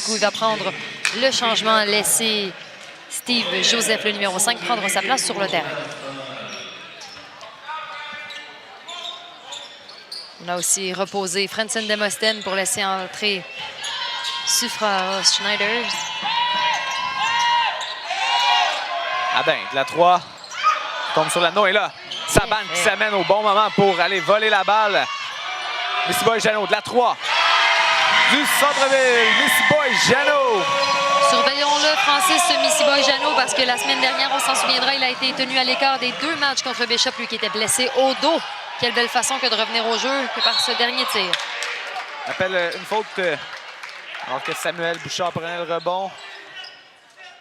du coup, il va prendre le changement, laisser Steve Joseph, le numéro 5, prendre sa place sur le terrain. On a aussi reposé Frentzen Demosten pour laisser entrer Sufra Schneiders. Adin, de la 3, tombe sur l'anneau et là, Saban qui s'amène au bon moment pour aller voler la balle. Missy Boy-Jeannot, de la 3, du centre-ville, Missy Boy-Jeannot. Surveillons-le, Francis, ce Missy Boy-Jeannot, parce que la semaine dernière, on s'en souviendra, il a été tenu à l'écart des 2 matchs contre Bishop, lui qui était blessé au dos. Quelle belle façon que de revenir au jeu que par ce dernier tir. On appelle une faute alors que Samuel Bouchard prenait le rebond.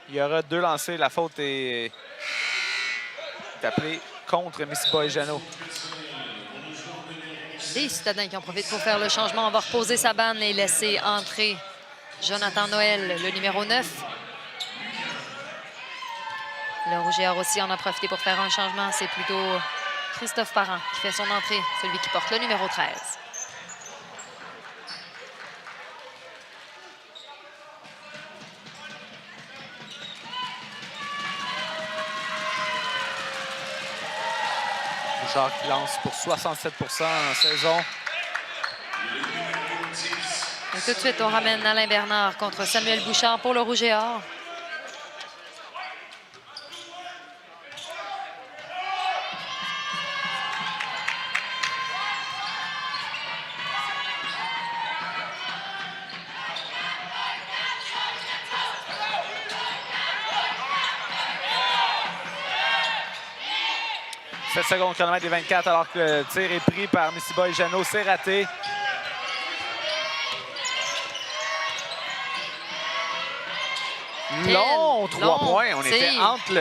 Il y aura 2 lancers. La faute est appelée contre Missy Boy-Jeannot. Des citadins qui en profitent pour faire le changement. On va reposer Saban et laisser entrer Jonathan Noël, le numéro 9. Le Rouge et Or aussi en a profité pour faire un changement. C'est plutôt Christophe Parent qui fait son entrée, celui qui porte le numéro 13. Bouchard qui lance pour 67 % en saison. Et tout de suite, on ramène Alain Bernard contre Samuel Bouchard pour le Rouge et Or. Secondes chronomètre des 24 alors que le tir est pris par Missy Boy-Jeannot. C'est raté. Long 3 points. On était entre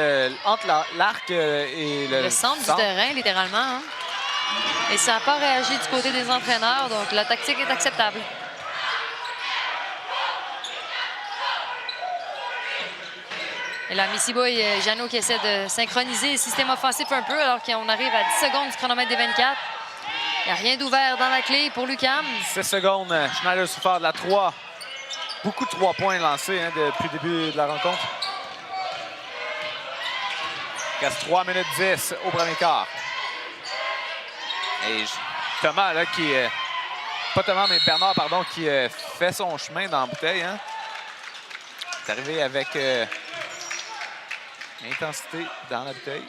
l'arc et le centre du terrain, littéralement. Hein? Et ça n'a pas réagi du côté des entraîneurs, donc la tactique est acceptable. Et là, Missy Boy-Jeannot qui essaie de synchroniser le système offensif un peu alors qu'on arrive à 10 secondes du chronomètre des 24. Il n'y a rien d'ouvert dans la clé pour l'UQAM. 6 secondes, Schneider-Souffert de la 3. Beaucoup de 3 points lancés depuis le début de la rencontre. Il reste 3 minutes 10 au premier quart. Et Thomas, là, pas Thomas, mais Bernard, pardon, qui fait son chemin dans la bouteille. Hein. Il est arrivé avec intensité dans la bouteille.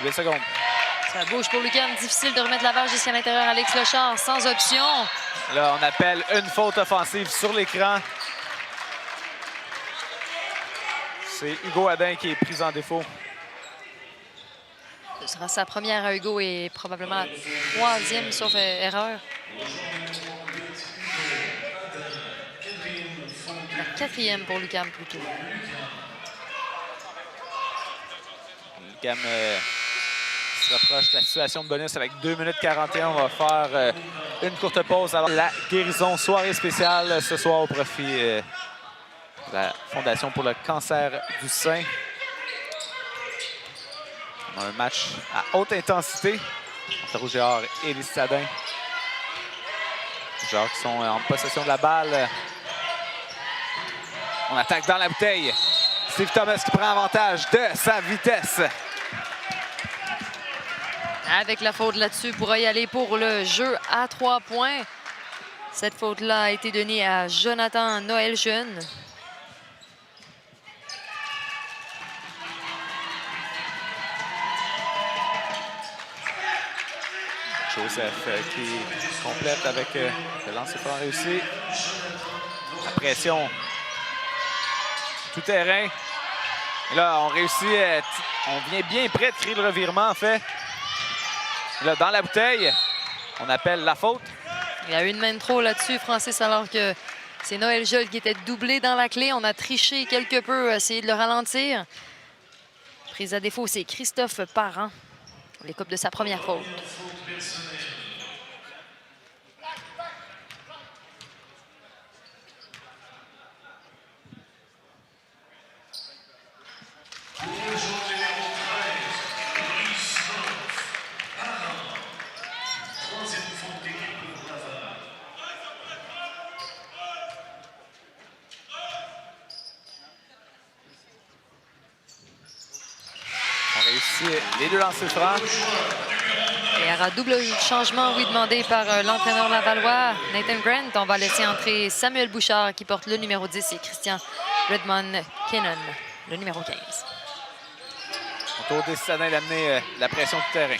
Deux secondes. Ça bouge pour l'UQAM. Difficile de remettre la balle jusqu'à l'intérieur. Alex Lechard sans option. Là, on appelle une faute offensive sur l'écran. C'est Hugo Adin qui est pris en défaut. Ce sera sa première à Hugo et probablement la 3e sauf erreur. La 4e pour l'UQAM plutôt. l'UQAM se rapproche de la situation de bonus avec 2 minutes 41. On va faire une courte pause avant la guérison. Soirée spéciale ce soir au profit de la Fondation pour le cancer du sein. On a un match à haute intensité entre Rouge et Or et les Citadins. Les joueurs qui sont en possession de la balle. On attaque dans la bouteille. Steve Thomas qui prend avantage de sa vitesse. Avec la faute là-dessus, pourra y aller pour le jeu à 3 points. Cette faute-là a été donnée à Jonathan Noël Jeune. Joseph qui complète avec le lancer franc réussi. La pression. Tout terrain. Et là, on réussit. On vient bien près de créer le revirement, en fait. Et là, dans la bouteille, on appelle la faute. Il y a eu une main de trop là-dessus, Francis, alors que c'est Noël Jeune qui était doublé dans la clé. On a triché quelque peu, essayé de le ralentir. Prise à défaut, c'est Christophe Parent. Les coupes de sa première faute. On réussit les deux lancers francs. Et il y aura double changement, oui, demandé par l'entraîneur lavallois, Nathan Grant. On va laisser entrer Samuel Bouchard, qui porte le numéro 10, et Christian Redmond Kinnon, le numéro 15. Autour des citadins d'amener la pression du terrain.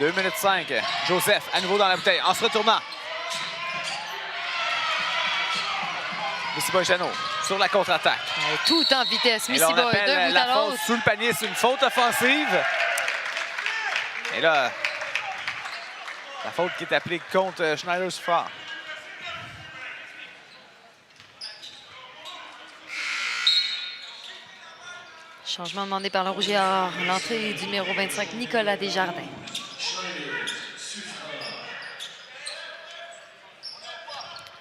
2 minutes 5. Joseph, à nouveau dans la bouteille, en se retournant. Missy Boy-Jeannot sur la contre-attaque. Tout en vitesse. Missy Boy, d'un bout la à faute l'autre. sous le panier, c'est une faute offensive. Et là, la faute qui est appliquée contre Schneider-Souffrant. Changement demandé par le Rouge et Or. L'entrée du numéro 25, Nicolas Desjardins.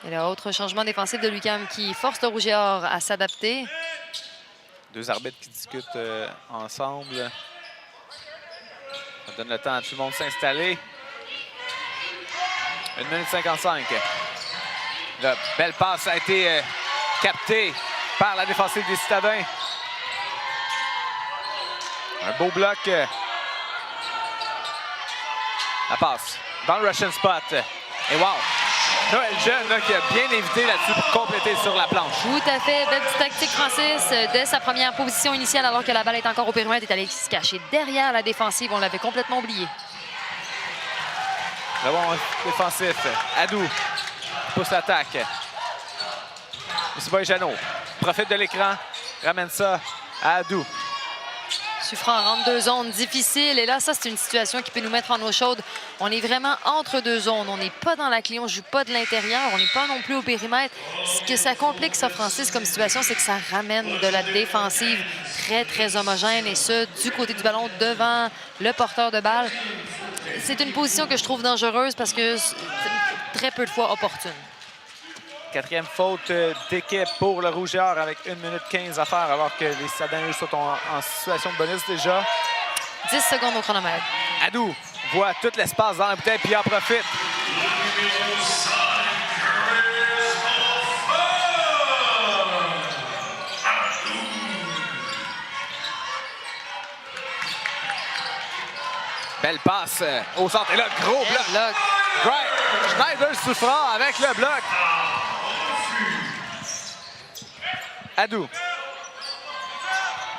Et là, autre changement défensif de l'UQAM qui force le Rouge et Or à s'adapter. Deux arbitres qui discutent ensemble. Ça donne le temps à tout le monde de s'installer. 1 minute 55. La belle passe a été captée par la défensive des Citadins. Un beau bloc. La passe dans le Russian spot. Et wow! Noël Jeune là, qui a bien évité là-dessus pour compléter sur la planche. Tout à fait. Belle petite tactique, Francis. Dès sa première position initiale, alors que la balle est encore au périmètre, est allé se cacher derrière la défensive. On l'avait complètement oublié. Le bon défensif. Adou pousse l'attaque. Missy Boy-Jeannot profite de l'écran. Ramène ça à Adou. Souffrant rentre deux zones difficiles. Et là, ça, c'est une situation qui peut nous mettre en eau chaude. On est vraiment entre deux zones. On n'est pas dans la clé, on ne joue pas de l'intérieur. On n'est pas non plus au périmètre. Ce que ça complique, ça, Francis, comme situation, c'est que ça ramène de la défensive très, très homogène. Et ça, du côté du ballon, devant le porteur de balle. C'est une position que je trouve dangereuse parce que c'est très peu de fois opportune. Quatrième faute d'équipe pour le Rouge et Or avec 1 minute 15 à faire alors que les Citadins sont en situation de bonus déjà. 10 secondes au chronomètre. Adou voit tout l'espace dans la bouteille puis en profite. Belle passe au centre. Et là, gros bloc. Schneider-Souffrant avec le bloc. Adou.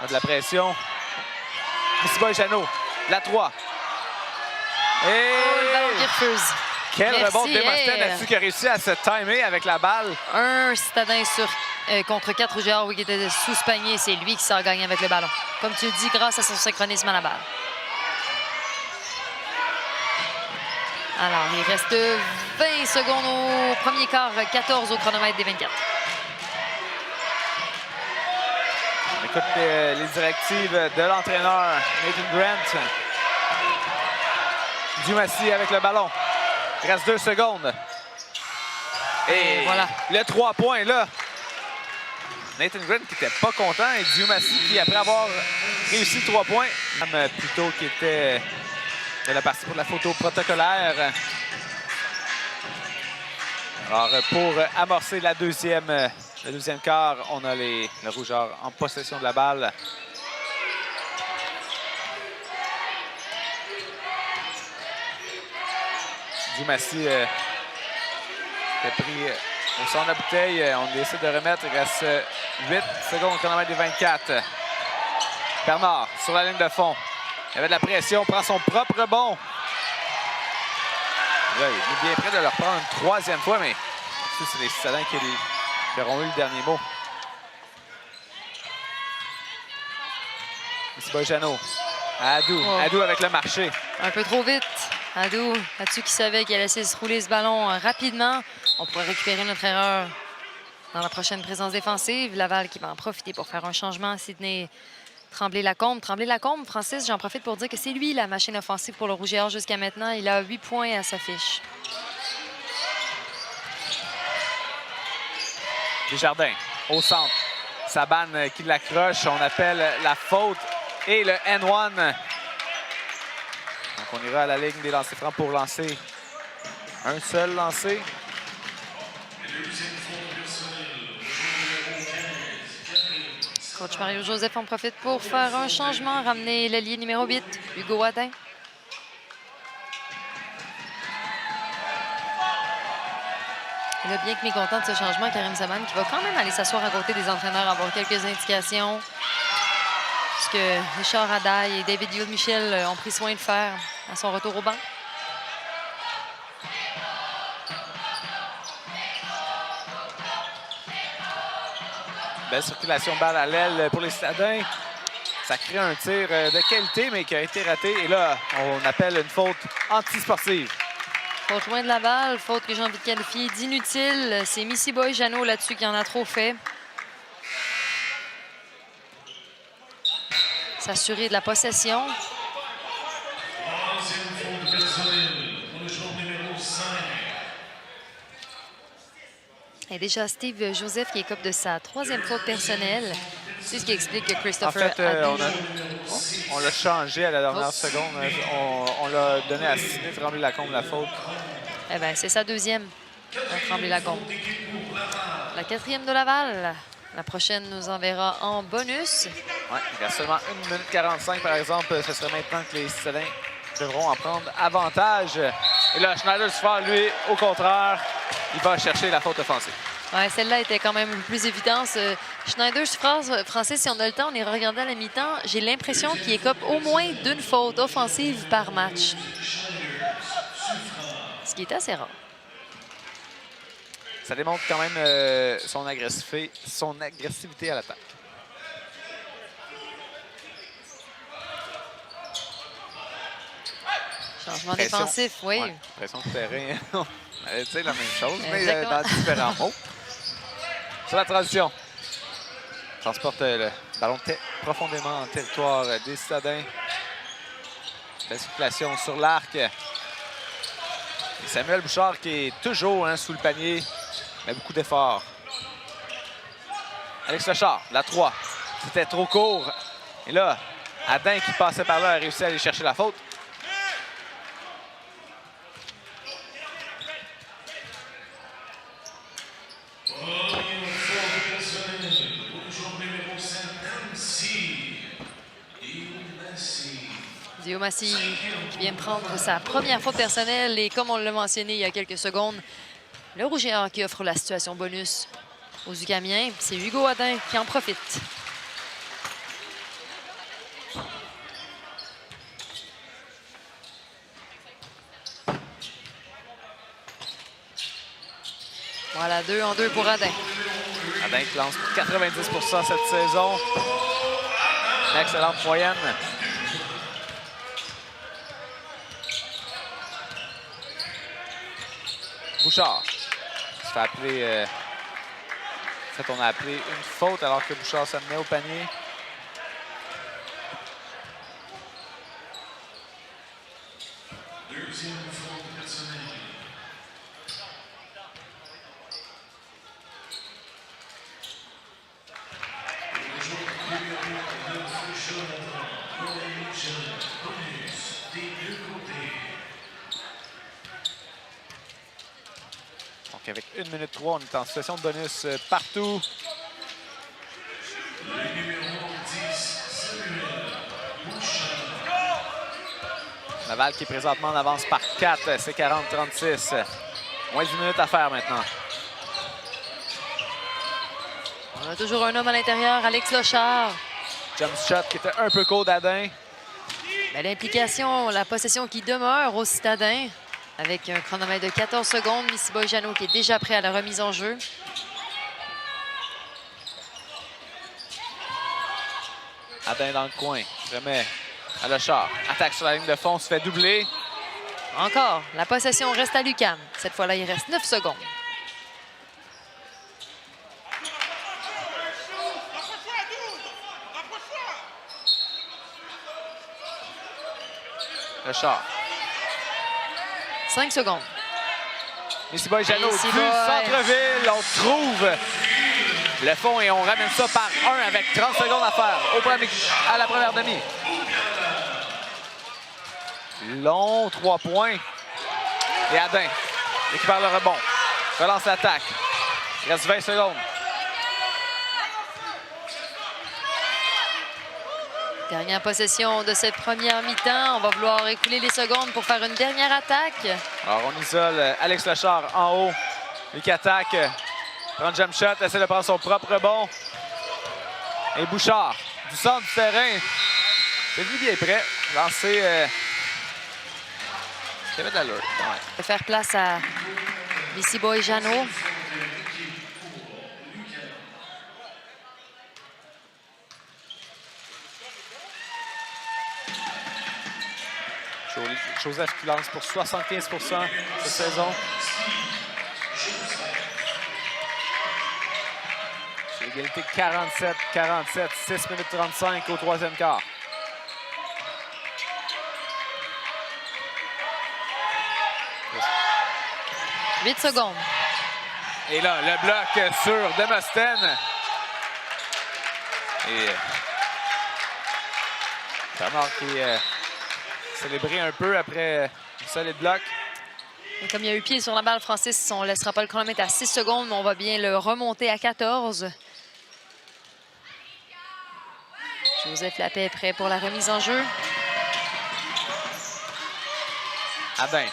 On a de la pression. Missy Boy-Jeannot. La 3. Et le ballon qui refuse. Quel Merci, rebond de Démosthène là-dessus qui a réussi à se timer avec la balle. Un citadin contre 4 Rouge et Or, oui, qui était sous ce panier. C'est lui qui sort gagner avec le ballon. Comme tu le dis, grâce à son synchronisme à la balle. Alors, il reste 20 secondes au premier quart, 14 au chronomètre des 24. Écoute les directives de l'entraîneur Nathan Grant. Dumassi avec le ballon. Il reste 2 secondes. Et voilà. Le 3 points là. Nathan Grant qui n'était pas content et Dumassi qui, après avoir réussi 3 points, plutôt qui était de la partie pour la photo protocolaire. Alors, pour amorcer le deuxième quart, on a le Rouge et Or en possession de la balle. Dumassi a pris au centre de la bouteille. On décide de remettre. Il reste 8 secondes au chronomètre des 24. Bernard sur la ligne de fond. Il avait de la pression, prend son propre rebond. Là, il est bien prêt de le reprendre une troisième fois, mais c'est les Citadins qui auront eu le dernier mot. Missy Boy-Jeannot. Adou. Oh. Adou avec le marché. Un peu trop vite. Adou, là-dessus qui savait qu'il allait laisser se rouler ce ballon rapidement. On pourrait récupérer notre erreur. Dans la prochaine présence défensive, Laval qui va en profiter pour faire un changement. Sidney Tremblay-Lacombe. Tremblay-Lacombe, Francis, j'en profite pour dire que c'est lui la machine offensive pour le Rouge et Or jusqu'à maintenant. Il a 8 points à sa fiche. Desjardins au centre. Saban qui l'accroche. On appelle la faute et le N1. Donc, on ira à la ligne des lancers francs pour lancer un seul lancer. Coach Mario Joseph en profite pour faire un changement, ramener l'allié numéro 8, Hugo Adin. Il a bien que mécontent de ce changement, Karim Saban, qui va quand même aller s'asseoir à côté des entraîneurs, avoir quelques indications. Ce que Richard Adaille et David Yule-Michel ont pris soin de faire à son retour au banc. Belle circulation balle à l'aile pour les Citadins. Ça crée un tir de qualité, mais qui a été raté. Et là, on appelle une faute antisportive. Faute loin de la balle, faute que j'ai envie de qualifier d'inutile. C'est Missy Boy Jeannot là-dessus qui en a trop fait. S'assurer de la possession. Et déjà Steve Joseph qui écope de sa 3e faute personnelle. C'est ce qui explique que Christopher En fait, on l'a changé à la dernière seconde. On l'a donné à Sidney Tremblay-Lacombe la faute. Eh bien, c'est sa 2e à Tremblay-Lacombe. La 4e de Laval. La prochaine nous enverra en bonus. Ouais, il reste seulement 1 minute 45, par exemple. Ce serait maintenant que les Citadins devront en prendre avantage. Et là, Schneider-Suffert, lui, au contraire, il va chercher la faute offensive. Ouais, celle-là était quand même plus évidente. Schneider-Suffert, Francis, si on a le temps, on ira regarder à la mi-temps. J'ai l'impression qu'il écope au moins d'une faute offensive par match. Ce qui est assez rare. Ça démontre quand même son agressivité à l'attaque. Changement défensif, oui. Ouais, pression de terrain. On allait dire la même chose, mais dans différents mots. Sur la transition. Transporte le ballon profondément en territoire des Citadins. Belle circulation sur l'arc. Samuel Bouchard qui est toujours sous le panier, mais beaucoup d'efforts. Alex Lechard, la 3. C'était trop court. Et là, Adin qui passait par là a réussi à aller chercher la faute. Dio Massy qui vient prendre sa première faute personnelle. Et comme on l'a mentionné il y a quelques secondes, le Rouge et Or qui offre la situation bonus aux Ucamiens. C'est Hugo Adin qui en profite. Voilà, 2-en-2 pour Adin. Adin qui lance pour 90% cette saison. Une excellente moyenne. Bouchard se fait appeler. En fait, on a appelé une faute alors que Bouchard s'amenait au panier. Deuxième faute personnelle. Donc avec 1 minute 3, on est en situation de bonus partout. Laval qui est présentement en avance par 4, c'est 40-36. Moins d'1 minute à faire maintenant. On a toujours un homme à l'intérieur, Alex Lechard. Jump shot qui était un peu court d'Adin. L'implication, la possession qui demeure aux Citadins avec un chronomètre de 14 secondes. Missy Boy Jeannot qui est déjà prêt à la remise en jeu. Adin dans le coin, remet à Lechard. Attaque sur la ligne de fond, se fait doubler. Encore, la possession reste à l'UQAM. Cette fois-là, il reste 9 secondes. Lechard. 5 secondes. Missy Boy Jeannot du Missy Boy. centre-ville. On trouve le fond et on ramène ça par 1 avec 30 secondes à faire à la première demi. Long 3 points. Et Adin récupère le rebond. Relance l'attaque. Il reste 20 secondes. Dernière possession de cette première mi-temps. On va vouloir écouler les secondes pour faire une dernière attaque. Alors, on isole Alex Lechard en haut. Lui qui attaque. Prend le jump shot, essaie de prendre son propre rebond. Et Bouchard, du centre du terrain. C'est lui bien prêt. Lancer. Il y avait de l'allure. Ouais. Faire place à Missy Boy Jeannot. Joseph qui lance pour 75% cette saison. C'est l'égalité 47-47, 6 minutes 35 au troisième quart. « 8 secondes. Et là, le bloc sur Demosthène. Et Bernard qui célébré un peu après un solide bloc. Et comme il y a eu pied sur la balle, Francis, on ne laissera pas le chronomètre à 6 secondes, mais on va bien le remonter à 14. Joseph Lappé est prêt pour la remise en jeu. Adin.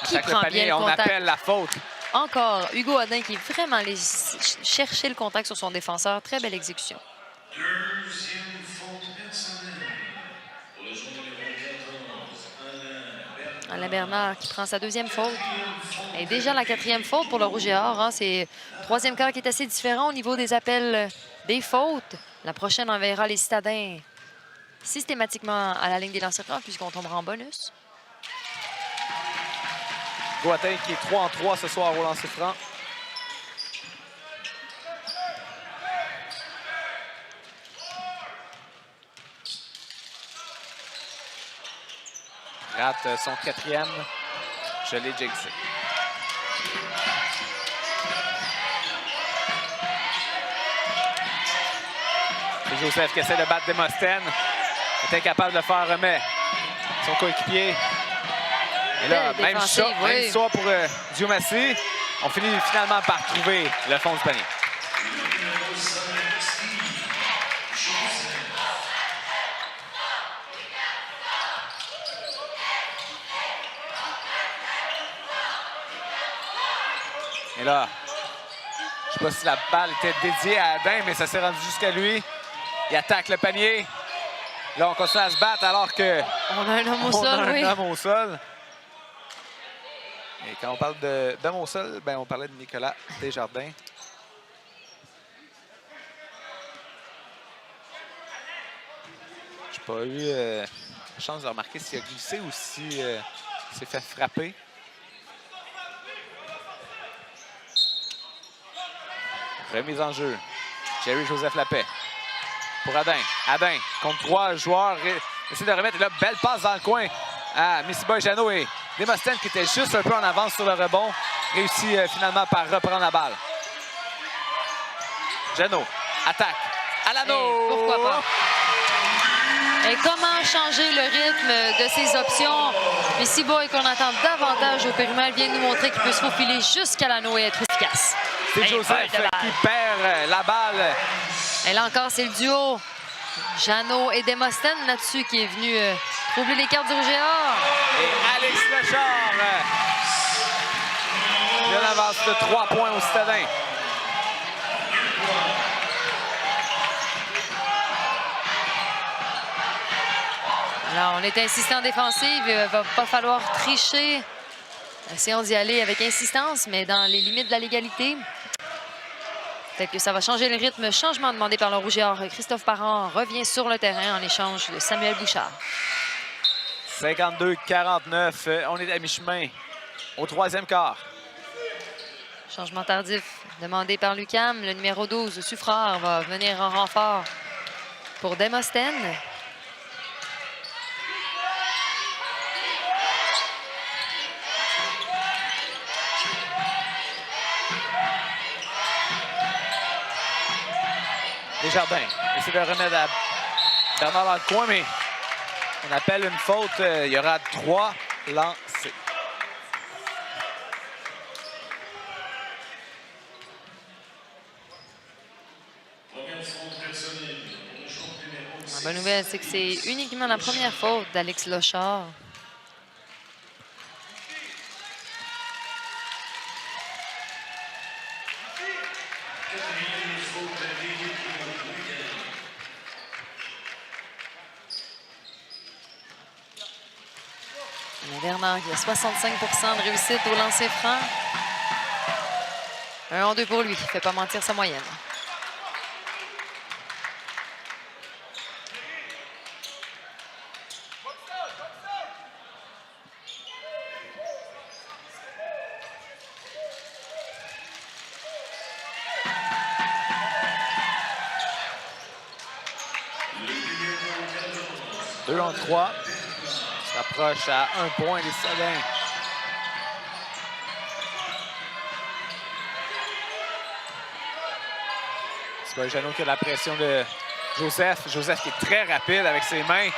Qui prend bien le on contact. appelle la faute. Encore Hugo Adin qui est vraiment allé chercher le contact sur son défenseur. Très belle exécution. Alain Bernard qui prend sa deuxième faute. Et déjà la quatrième faute pour le Rouge et Or. Hein. C'est le troisième quart qui est assez différent au niveau des appels des fautes. La prochaine enverra les citadins systématiquement à la ligne des lancers francs puisqu'on tombera en bonus. Gouatin qui est 3 en 3 ce soir au lancer franc. Rate son quatrième. Je l'ai jinxé. C'est Joseph qui essaie de battre Demosthène. Il est incapable de faire remet son coéquipier. Et là, même histoire pour Dioumassi. On finit finalement par trouver le fond du panier. Et là, je ne sais pas si la balle était dédiée à Adin, mais ça s'est rendu jusqu'à lui. Il attaque le panier. Là, on continue à se battre alors que on a un homme au sol, oui. Un homme au sol. Et quand on parle d'homme au sol, ben, on parlait de Nicolas Desjardins. Je n'ai pas eu la chance de remarquer s'il a glissé ou s'il s'est fait frapper. Remise en jeu. Jerry-Joseph Lappé. Pour Adin. Adin contre 3 joueurs. Essaie de remettre. Et là, belle passe dans le coin à Missy Boy Jeannot et Demosthène qui était juste un peu en avance sur le rebond. Réussit finalement par reprendre la balle. Jeannot. Attaque. Alano. Pourquoi pas? Et comment changer le rythme de ses options? Missy Boy, qu'on attend davantage au périmètre, vient de nous montrer qu'il peut se faufiler jusqu'à l'anneau et être efficace. C'est Joseph qui perd la balle. Et là encore, c'est le duo Jeannot et Demosthène là-dessus qui est venu troubler les cartes du Rouge et Or. Et Alex Lechard. Il y a une avance de 3 points au Citadin. Alors, on est insistant en défensive. Il ne va pas falloir tricher. Essayons d'y aller avec insistance, mais dans les limites de la légalité. Peut-être que ça va changer le rythme. Changement demandé par le Rouge et Or. Christophe Parent revient sur le terrain en échange de Samuel Bouchard. 52-49. On est à mi-chemin au troisième quart. Changement tardif demandé par Lucam. Le numéro 12, Suffreur, va venir en renfort pour Demosthène. Desjardins essaie de remettre à Bernard dans le coin, mais on appelle une faute. Il y aura 3 lancés. La bonne nouvelle, c'est que c'est uniquement la première faute d'Alex Lochard. Bernard qui a 65% de réussite au lancer franc. 1-2 pour lui. Il ne fait pas mentir sa moyenne. Deux en 3. S'approche à 1 point les Salins. C'est pas Jeannot qui a la pression de Joseph. Joseph qui est très rapide avec ses mains.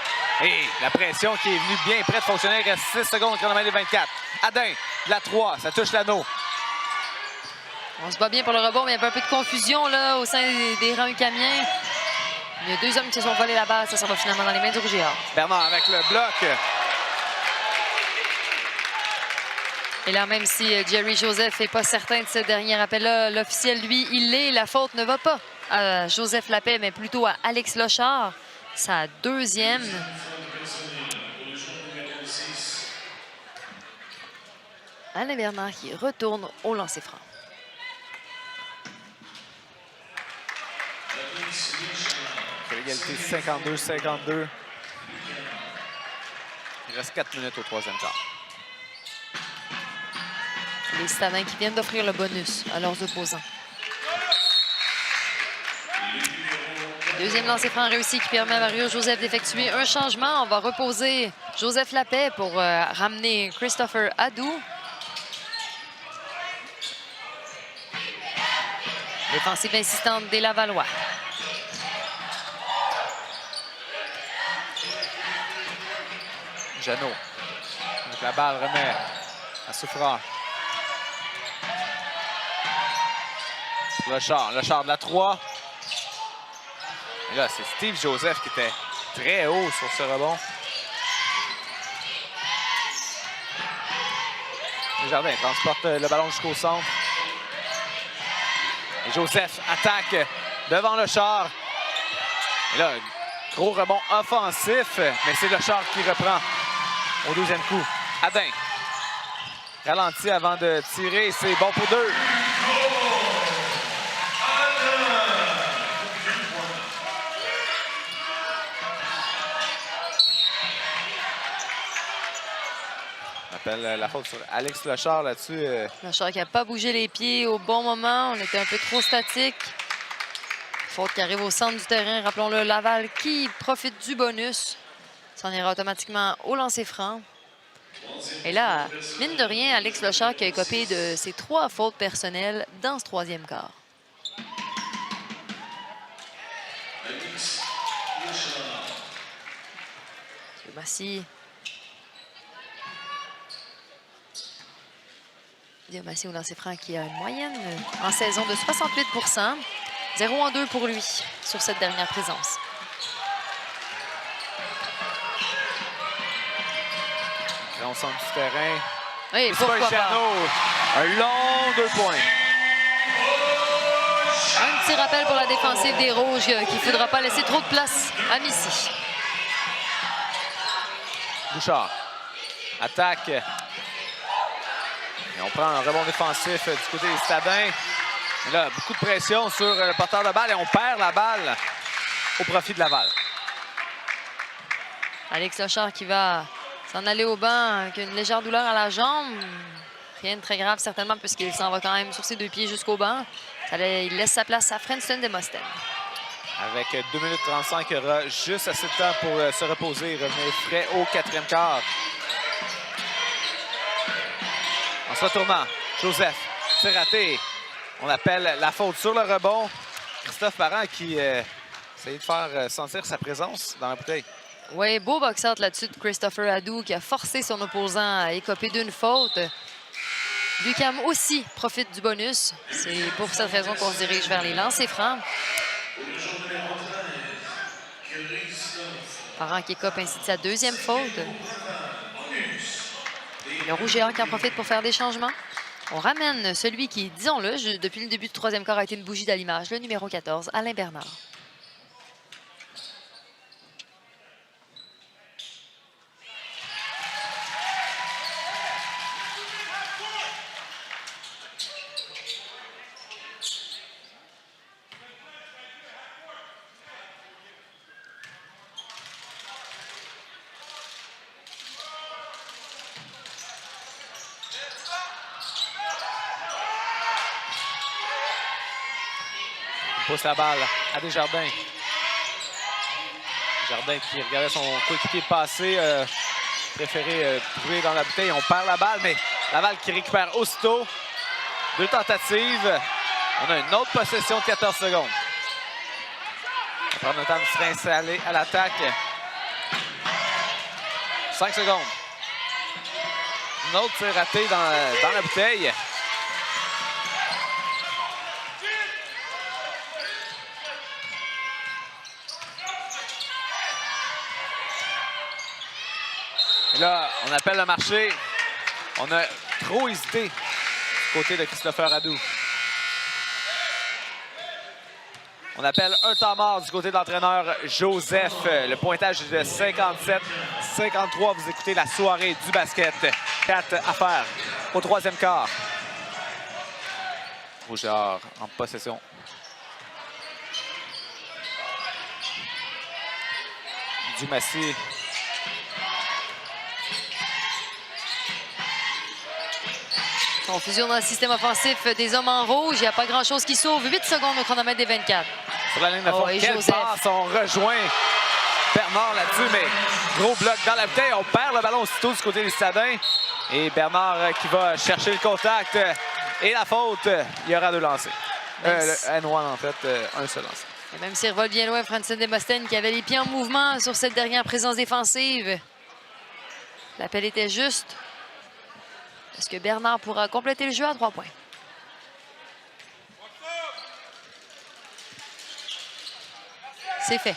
Et la pression qui est venue bien près de fonctionner. Il reste 6 secondes au chronomètre des 24. Adin, de la 3, ça touche l'anneau. On se bat bien pour le rebond, mais il y a un peu de confusion là, au sein des rangs ukamiens. Il y a 2 hommes qui se sont volés la balle. Ça va finalement dans les mains du Rouge et Or. Bernard avec le bloc. Et là, même si Jerry Joseph n'est pas certain de ce dernier appel-là, l'officiel, lui, il l'est. La faute ne va pas à Joseph Lappé, mais plutôt à Alex Lochard. Sa 2e. Alain Bernard qui retourne au lancer franc. Égalité 52-52. Il reste 4 minutes au 3e quart. Les Citadins qui viennent d'offrir le bonus à leurs opposants. 2e lancer franc réussi qui permet à Mario Joseph d'effectuer un changement. On va reposer Joseph Lappé pour ramener Christopher Hadou. Défensive insistante des Lavallois. Jeannot. Donc la balle remet à Souffrant. Lochard de la 3. Et là, c'est Steve Joseph qui était très haut sur ce rebond. Desjardins transporte le ballon jusqu'au centre. Et Joseph attaque devant Lochard. Et là, gros rebond offensif, mais c'est Lochard qui reprend au 2e coup. Adin ralentit avant de tirer. C'est bon pour 2. La faute sur Alex Lochard là-dessus. Lochard qui n'a pas bougé les pieds au bon moment. On était un peu trop statique. Faute qui arrive au centre du terrain. Rappelons-le, Laval qui profite du bonus. S'en ira automatiquement au lancer franc. Et là, mine de rien, Alex Lochard qui a écopé de ses 3 fautes personnelles dans ce 3e quart. Diamassi. Diamassi au lancer franc qui a une moyenne en saison de 68%. 0-2 pour lui sur cette dernière présence. Grand centre du terrain. Oui, pourquoi pas. Un long 2 points. Un petit rappel pour la défensive des Rouges qu'il ne faudra pas laisser trop de place à Missy. Bouchard attaque. Et on prend un rebond défensif du côté des Citadins. Et là, beaucoup de pression sur le porteur de balle et on perd la balle au profit de Laval. Alex Lochard qui va s'en aller au banc avec une légère douleur à la jambe. Rien de très grave certainement puisqu'il s'en va quand même sur ses 2 pieds jusqu'au banc. Il laisse sa place à Frenston Demosthenes. Avec 2 minutes 35, il y aura juste assez de temps pour se reposer et revenir frais au 4e quart. En se retournant, Joseph, c'est raté. On appelle la faute sur le rebond. Christophe Parent qui Essayer de faire sentir sa présence dans la bouteille. Oui, beau box-out là-dessus de Christopher Hadou qui a forcé son opposant à écoper d'une faute. Lucam aussi profite du bonus. C'est pour cette raison qu'on se dirige vers les lancers francs. Parent qui écope ainsi de sa deuxième faute. Le Rouge et Or qui en profite pour faire des changements. On ramène celui qui, disons-le, depuis le début du troisième quart a été une bougie d'allumage, le numéro 14, Alain Bernard. Pousse la balle à Desjardins. Desjardins qui regardait son coéquipier passer, préféré trouver dans la bouteille. On perd la balle, mais Laval qui récupère aussitôt. 2 tentatives. On a une autre possession de 14 secondes. On prend notre temps de se réinstaller à l'attaque. 5 secondes. Une autre tir raté dans la bouteille. Et là, on appelle le marché. On a trop hésité du côté de Christopher Hadou. On appelle un temps mort du côté de l'entraîneur Joseph. Le pointage est de 57-53. Vous écoutez la soirée du basket. 4 à faire au troisième quart. Rouge et Or en possession. Dumassier. Confusion dans le système offensif des hommes en rouge. Il n'y a pas grand-chose qui sauve. 8 secondes au chronomètre des 24. Sur la ligne de fond, quelle passe! On rejoint Bernard là-dessus, mais gros bloc dans la bouteille. On perd le ballon aussitôt du côté des Citadins. Et Bernard qui va chercher le contact. Et la faute, il y aura 2 lancers. Le N1, en fait, un seul lancer. Et même s'il revole bien loin, Francis Demostène qui avait les pieds en mouvement sur cette dernière présence défensive. L'appel était juste. Est-ce que Bernard pourra compléter le jeu à 3 points? C'est fait.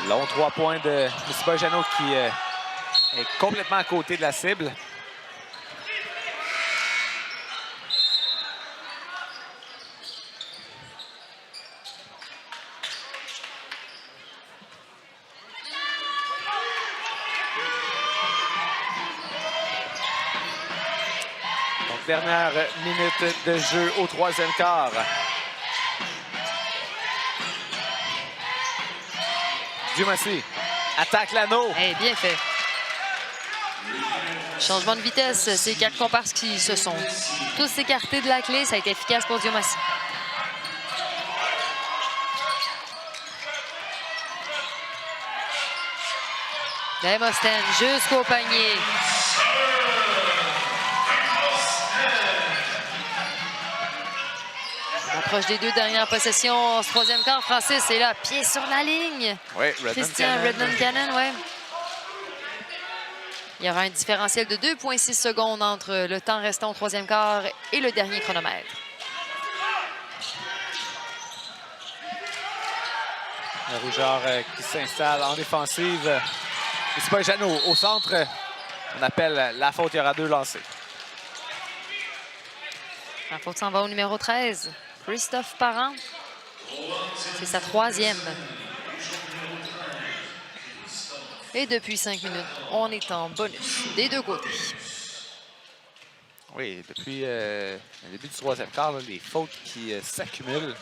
Long 3 points de Missy Jeannot qui est complètement à côté de la cible. Dernière minute de jeu au troisième quart. Dumassier attaque l'anneau. Hey, bien fait. Changement de vitesse, ces 4 comparses qui se sont tous écartés de la clé. Ça a été efficace pour Dumassier. Demostène jusqu'au panier. Approche des 2 dernières possessions. Ce troisième quart, Francis est là, pied sur la ligne. Oui, Christian Redmond Cannon, oui. Il y aura un différentiel de 2,6 secondes entre le temps restant au troisième quart et le dernier chronomètre. Le Rougeur qui s'installe en défensive. C'est pas Jeannot au centre. On appelle la faute, il y aura 2 lancés. La faute s'en va au numéro 13. Christophe Parent. C'est sa 3e. Et depuis 5 minutes, on est en bonus des 2 côtés. Oui, depuis le début du troisième quart, là, les fautes qui s'accumulent.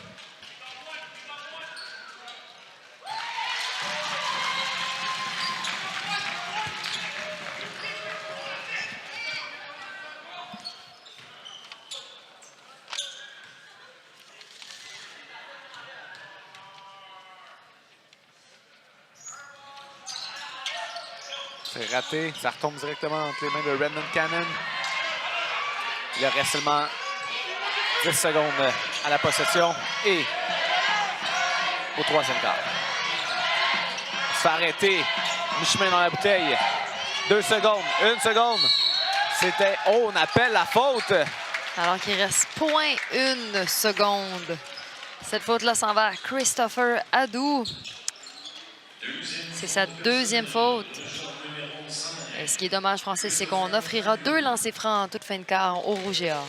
C'est raté. Ça retombe directement entre les mains de Redmond Cannon. Il reste seulement 10 secondes à la possession et au troisième quart. Se fait arrêter. Mi-chemin dans la bouteille. 2 secondes. 1 seconde. C'était... Oh, on appelle la faute. Alors qu'il reste 0.1 seconde. Cette faute-là s'en va à Christopher Adou. C'est sa deuxième faute. Et ce qui est dommage, Francis, c'est qu'on offrira 2 lancers francs en toute fin de quart au Rouge et Or.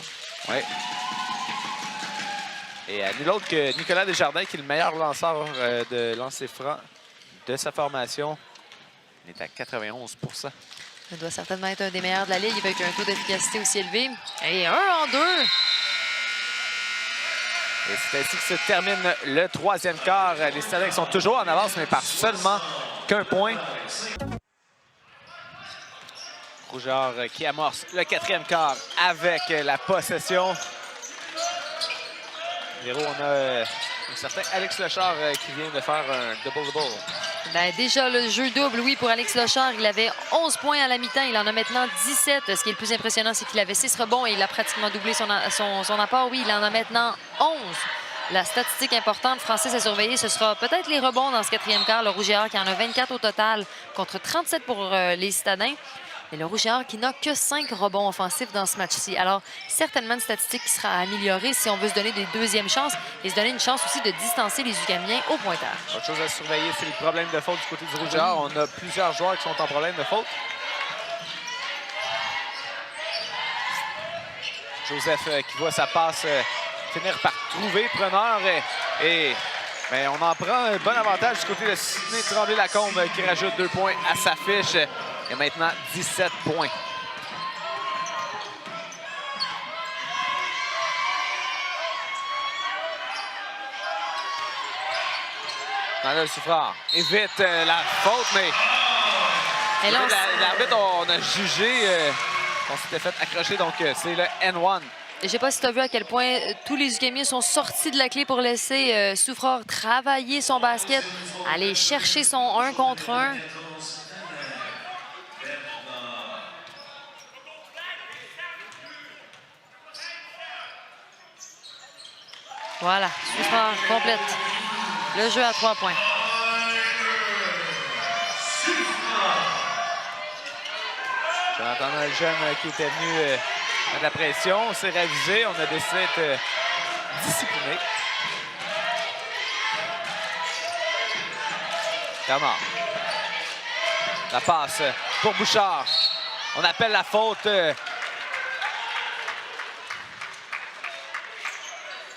Oui. Et nul autre que Nicolas Desjardins, qui est le meilleur lanceur de lancers francs de sa formation. Il est à 91 %. Il doit certainement être un des meilleurs de la Ligue avec un taux d'efficacité aussi élevé. Et 1 en 2. Et c'est ainsi que se termine le troisième quart. Les Citadins sont toujours en avance, mais par seulement qu'un point. Rougeard qui amorce le quatrième quart avec la possession. Véro, on a un certain Alex Lechard qui vient de faire un double-double. Ben, déjà, le jeu double, oui, pour Alex Lechard. Il avait 11 points à la mi-temps. Il en a maintenant 17. Ce qui est le plus impressionnant, c'est qu'il avait 6 rebonds et il a pratiquement doublé son apport. Oui, il en a maintenant 11. La statistique importante, Francis à surveiller, ce sera peut-être les rebonds dans ce quatrième quart. Le Rouge et Or qui en a 24 au total contre 37 pour les Citadins. Et le Rouge et Or qui n'a que 5 rebonds offensifs dans ce match-ci. Alors, certainement une statistique qui sera améliorée si on veut se donner des deuxièmes chances et se donner une chance aussi de distancer les Ucamiens au pointage. Autre chose à surveiller, c'est le problème de faute du côté du Rouge et Or. On a plusieurs joueurs qui sont en problème de faute. Joseph qui voit sa passe finir par trouver preneur. Mais on en prend un bon avantage du côté de Sidney Tremblay-Lacombe qui rajoute 2 points à sa fiche. Et maintenant 17 points. Dans le Souffrard évite la faute, mais l'arbitre, on a jugé qu'on s'était fait accrocher, donc c'est le N1. Je ne sais pas si tu as vu à quel point tous les Ucamiens sont sortis de la clé pour laisser Souffrard travailler son basket, aller chercher son 1 contre 1. Voilà, Souffrard complète le jeu à 3 points. Jonathan Algem qui était venu mettre de la pression. On s'est ravisé. On a décidé d'être discipliné. Camard. La passe pour Bouchard. On appelle la faute.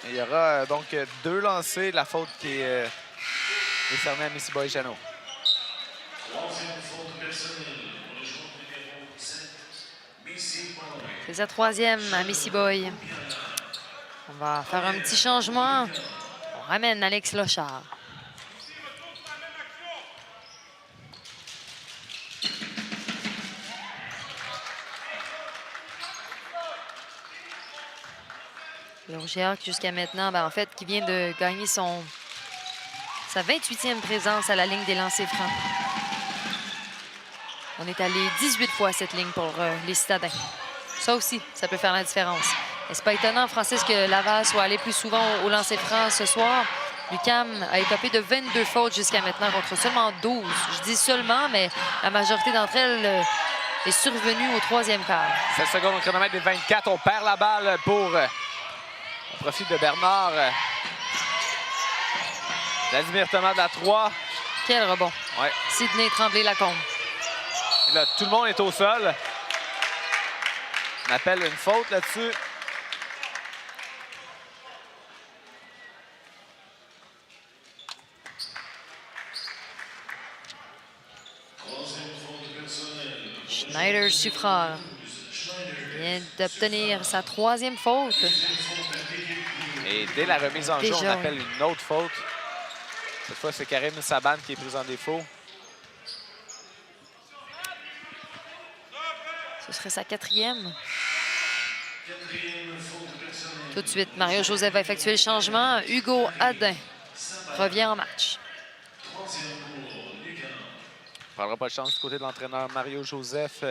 Il y aura donc 2 lancers. La faute qui est décernée à Missy Boy-Jano. C'est sa 3e à Missy Boy. On va faire un petit changement. On ramène Alex Lechard. Le Rouge et Or qui jusqu'à maintenant, en fait, qui vient de gagner sa 28e présence à la ligne des lancers francs. On est allé 18 fois à cette ligne pour les Citadins. Ça aussi, ça peut faire la différence. Et c'est pas étonnant, Francis, que Laval soit allé plus souvent au lancer franc ce soir. L'UQAM a écopé de 22 fautes jusqu'à maintenant contre seulement 12. Je dis seulement, mais la majorité d'entre elles est survenue au 3e quart. 7 secondes au chronomètre des 24. On perd la balle pour... au profit de Bernard. Vladimir Thomas de la 3. Quel rebond. Ouais. Sidney Tremblay-Lacombe. Là, tout le monde est au sol. On appelle une faute là-dessus. Schneider-Suffrard vient d'obtenir sa 3e faute. Et dès la remise en jeu, on appelle oui. une autre faute. Cette fois, c'est Karim Saban qui est pris en défaut. Ce serait sa 4e. Tout de suite, Mario Joseph va effectuer le changement. Hugo Adin revient en match. ne prendra pas de chance du côté de l'entraîneur Mario Joseph.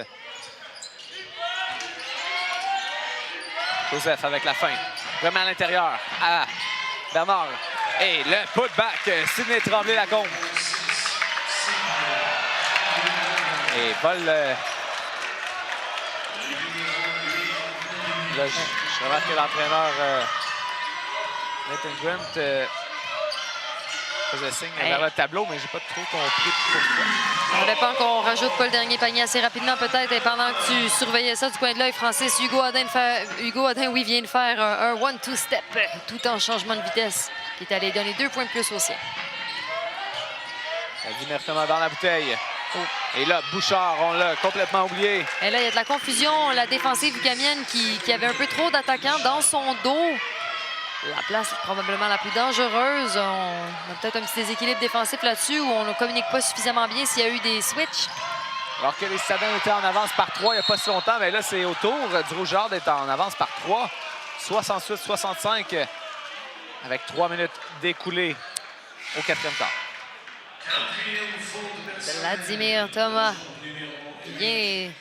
Joseph avec la fin. Vraiment à l'intérieur. À Bernard. Et le putback. Sidney Tremblay-Lacombe. Et vol. Là, je remarque que l'entraîneur Nathan Grant faisait signe vers le tableau, mais j'ai pas trop compris pourquoi. Ça dépend qu'on rajoute pas le dernier panier assez rapidement, peut-être. Et pendant que tu surveillais ça du coin de l'œil, Francis, Hugo Odin vient de faire un 1-2 step, tout en changement de vitesse, qui est allé donner 2 points de plus aussi. Directement dans la bouteille. Oh. Et là, Bouchard, on l'a complètement oublié. Et là, il y a de la confusion. La défensive ugamienne qui avait un peu trop d'attaquants dans son dos. La place probablement la plus dangereuse. On a peut-être un petit déséquilibre défensif là-dessus où on ne communique pas suffisamment bien s'il y a eu des switches. Alors que les Citadins étaient en avance par 3 il n'y a pas si longtemps, mais là, c'est au tour du Rougeard d'être en avance par 3. 68-65 avec 3 minutes d'écoulées au 4e quart. Vladimir Thomas vient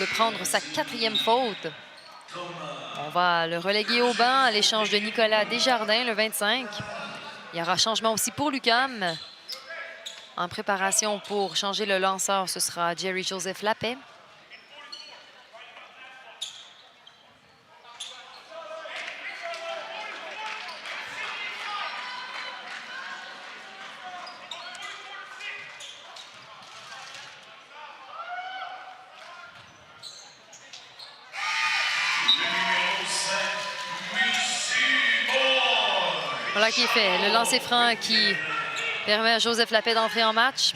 de prendre sa 4e faute. On va le reléguer au banc à l'échange de Nicolas Desjardins, le 25. Il y aura changement aussi pour l'UQAM. En préparation pour changer le lanceur, ce sera Jerry-Joseph Lappé. Voilà qui est fait. Le lancer franc qui permet à Joseph Lappé d'entrer en match.